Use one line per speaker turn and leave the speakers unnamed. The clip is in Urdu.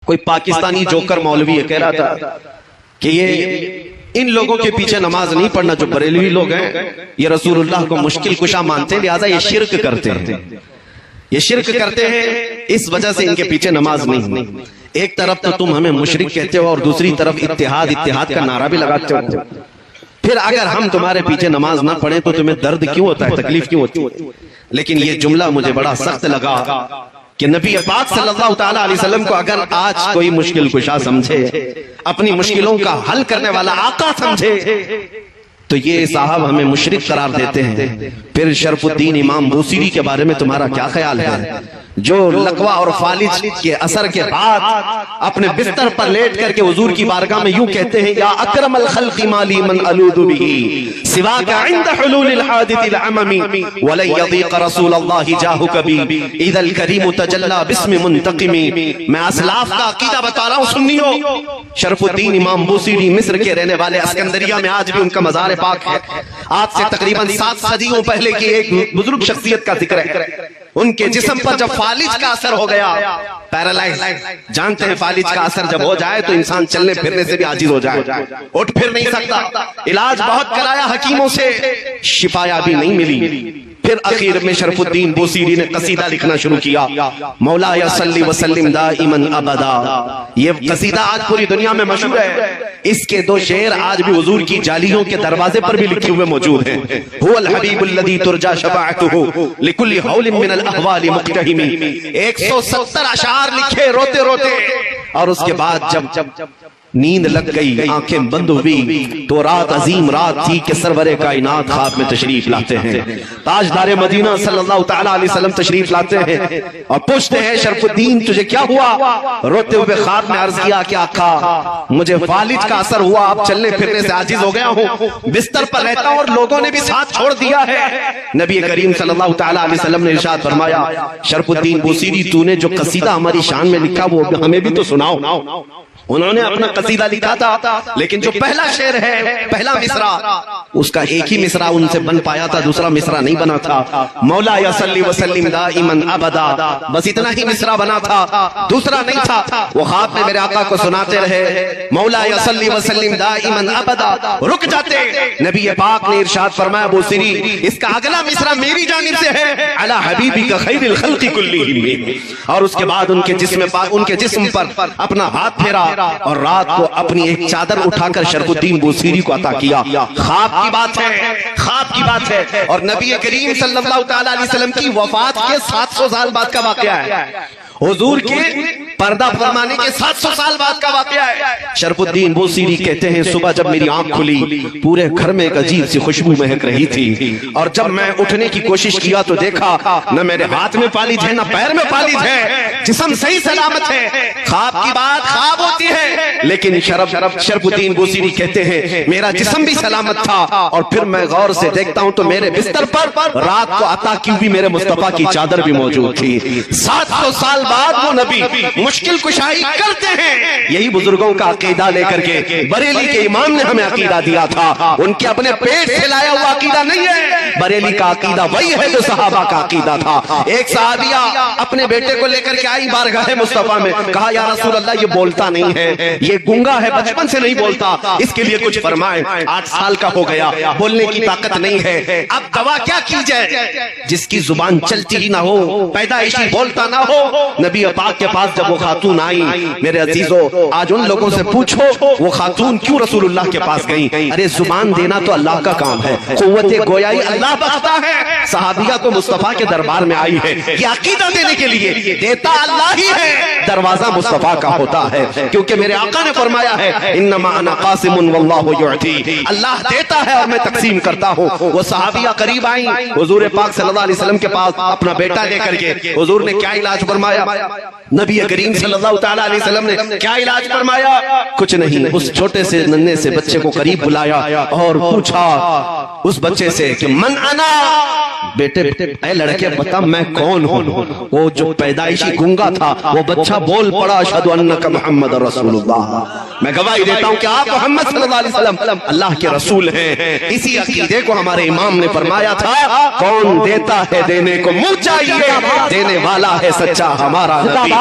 کوئی پاکستانی جوکر مولوی ہے کہہ رہا تھا کہ یہ ان لوگوں کے پیچھے نماز نہیں پڑھنا جو بریلوی لوگ ہیں، یہ رسول اللہ کو مشکل کشا مانتے ہیں، لہذا یہ شرک کرتے ہیں، یہ شرک کرتے ہیں، اس وجہ سے ان کے پیچھے نماز نہیں۔ ایک طرف تو تم ہمیں مشرک کہتے ہو اور دوسری طرف اتحاد کا نعرہ بھی لگاتے ہو، پھر اگر ہم تمہارے پیچھے نماز نہ پڑھیں تو تمہیں درد کیوں ہوتا ہے، تکلیف کیوں ہوتی ہے؟ لیکن یہ جملہ مجھے بڑا سخت لگا کہ نبی پاک صلی اللہ تعالیٰ علیہ وسلم کو اگر آج کوئی مشکل کشا سمجھے، اپنی مشکلوں کا حل کرنے والا آقا سمجھے، تو یہ صاحب ہمیں مشرک قرار دیتے ہیں۔ پھر شرف الدین امام بوصیری کے بارے میں تمہارا کیا خیال ہے، جو لقوہ اور فالج کے اثر کے بعد اپنے بستر پر لیٹ کر کے حضور کی بارگاہ میں یوں کہتے ہیں، یا اکرم الخلق مالی من الوذ به سواک عند حلول الحادث العممی ولن یضیق رسول اللہ جاہک بی اذا الکریم تجلی باسم منتقمی۔ میں اسلاف کا عقیدہ بتا رہا ہوں سنیو، شرف الدین امام بوصیری مصر کے رہنے والے، اسکندریہ میں آج بھی ان کا مزار پاک ہے، آج سے تقریباً 7 صدیوں پہلے کی ایک بزرگ شخصیت کا ذکر ہے۔ ان کے جسم پر جب فالج کا اثر ہو گیا، پیرالائز، جانتے ہیں فالج کا اثر جب ہو جائے تو انسان چلنے پھرنے سے بھی عاجز ہو جائے، اٹھ پھر نہیں سکتا، علاج بہت کرایا حکیموں سے، شفا یابی نہیں ملی۔ پھر اخیر میں شرف الدین بوصیری نے قصیدہ لکھنا شروع کیا، مولا صلی وسلم دائما ابدا۔ یہ قصیدہ آج پوری دنیا میں مشہور ہے، اس کے 2 شعر آج بھی حضور کی جالیوں کے دروازے پر بھی لکھے ہوئے موجود ہیں۔ هو الحبیب الذی ترجا شفاعته لكل حول من الاحوال مقتحم۔ 170 اشعار لکھے روتے روتے، اور اس کے بعد جب نیند لگ گئی، آنکھیں بند ہوئی، تو رات عظیم رات تھی کہ سرور کائنات خواب میں تشریف لاتے ہیں، تاجدار مدینہ صلی اللہ تعالیٰ علیہ وسلم تشریف لاتے ہیں اور پوچھتے ہیں، شرف الدین تجھے کیا ہوا؟ روتے ہوئے خواب میں عرض کیا کہ آقا مجھے فالج کا اثر ہوا، اب چلنے پھرنے سے عاجز ہو گیا ہوں، بستر پر رہتا ہوں اور لوگوں نے بھی ساتھ چھوڑ دیا ہے۔ نبی کریم صلی اللہ تعالیٰ علیہ وسلم نے ارشاد فرمایا، شرف الدین بوصیری تو نے جو قصیدہ ہماری شان میں لکھا وہ ہمیں بھی تو سناؤ۔ انہوں نے اپنا قصیدہ لکھا تھا، لیکن جو پہلا شعر ہے، پہلا مصرع، اس کا ایک ہی مصرع ان سے بن پایا تھا، دوسرا مصرع نہیں بنا تھا۔ مولا صلی وسلم دائما ابدا، بس اتنا ہی مصرع بنا تھا، دوسرا نہیں تھا۔ وہ خواب میں میرے آقا کو سناتے رہے، مولا صلی وسلم دائما ابدا، رک جاتے، نبی پاک نے ارشاد فرمایا، بوصیری اس کا اگلا مصرع میری جانب سے ہے، علی حبیبک خیر الخلق کلہم۔ اور اس کے بعد ان کے جسم پر اپنا ہاتھ پھیرا اور رات کو اپنی ایک چادر اٹھا کر شرف الدین بوصیری کو عطا کیا۔ خواب کی بات ہے، خواب کی بات ہے، اور نبی کریم صلی اللہ تعالیٰ علیہ وسلم کی وفات کے 700 سال بعد کا واقعہ ہے، حضور کے پردہ فرمانے کے 700 سال بعد کا واقعہ ہے۔ شرف الدین بوصیری کہتے ہیں، صبح جب میری آنکھ کھلی پورے گھر میں ایک عجیب سی خوشبو مہک رہی تھی، اور جب میں اٹھنے کی کوشش کیا تو دیکھا نہ میرے ہاتھ میں فالج ہے نہ پیر میں فالج ہے، جسم صحیح سلامت ہے۔ خواب کی بات خواب ہوتی ہے، لیکن شرف الدین بوصیری کہتے ہیں میرا جسم بھی سلامت تھا، اور پھر میں غور سے دیکھتا ہوں تو میرے بستر پر رات کو عطا کی ہوئی میرے مصطفیٰ کی چادر بھی موجود تھی۔ 700 سال بعد وہ نبی مشکل کشائی کرتے ہیں۔ یہی بزرگوں کا عقیدہ لے کر کے بریلی کے امام نے ہمیں عقیدہ دیا تھا، ان کے اپنے پیٹ سے لایا ہوا عقیدہ نہیں ہے، بریلی کا عقیدہ وہی ہے جو صحابہ کا عقیدہ تھا۔ ایک صحابیہ اپنے بیٹے کو لے کر کے آئی بارگاہ مصطفیٰ میں، کہا یا رسول اللہ یہ بولتا نہیں ہے، یہ گنگا ہے، بچپن سے نہیں بولتا، اس کے لیے کچھ فرمائیں۔ 8 سال کا ہو گیا، بولنے کی طاقت نہیں ہے، اب دوا کیا کی جائے؟ جس کی زبان چلتی ہی نہ ہو، پیدائشی بولتا نہ ہو۔ نبی پاک کے پاس جب وہ خاتون آئی، میرے عزیزو آج ان لوگوں سے پوچھو وہ خاتون کیوں رسول اللہ کے پاس گئی؟ ارے زبان دینا تو اللہ کا کام ہے، قوت گویائی اللہ بخشتا ہے۔ صحابیہ تو مصطفیٰ کے دربار میں آئی ہے یہ عقیدہ دینے کے لیے، دیتا اللہ ہی ہے، دروازہ مصطفیٰ کا ہوتا ہے، کیونکہ میرے آقا نے فرمایا ہے انما انا قاسم واللہ یعطی، اللہ دیتا ہے اور میں تقسیم کرتا ہوں۔ وہ صحابیہ قریب آئیں حضور پاک صلی اللہ علیہ وسلم کے پاس اپنا بیٹا لے کر کے، حضور نے کیا علاج فرمایا؟ نبی کریم صلی اللہ تعالیٰ علیہ وسلم نے کیا علاج فرمایا؟ کچھ نہیں، اس چھوٹے سے ننھے سے بچے کو قریب بلایا اور پوچھا اس بچے سے کہ من انا، بیٹے اے لڑکے بتا میں کون ہوں؟ وہ جو پیدائشی گنگا تھا وہ بچہ بول پڑا اشہد انک محمد رسول اللہ، میں گواہی دیتا ہوں کہ آپ محمد صلی اللہ علیہ وسلم اللہ کے رسول ہیں۔ اسی عقیدے کو ہمارے امام نے فرمایا تھا، کون دیتا ہے دینے کو منہ چاہیے، دینے والا ہے سچا ہمارا نبی۔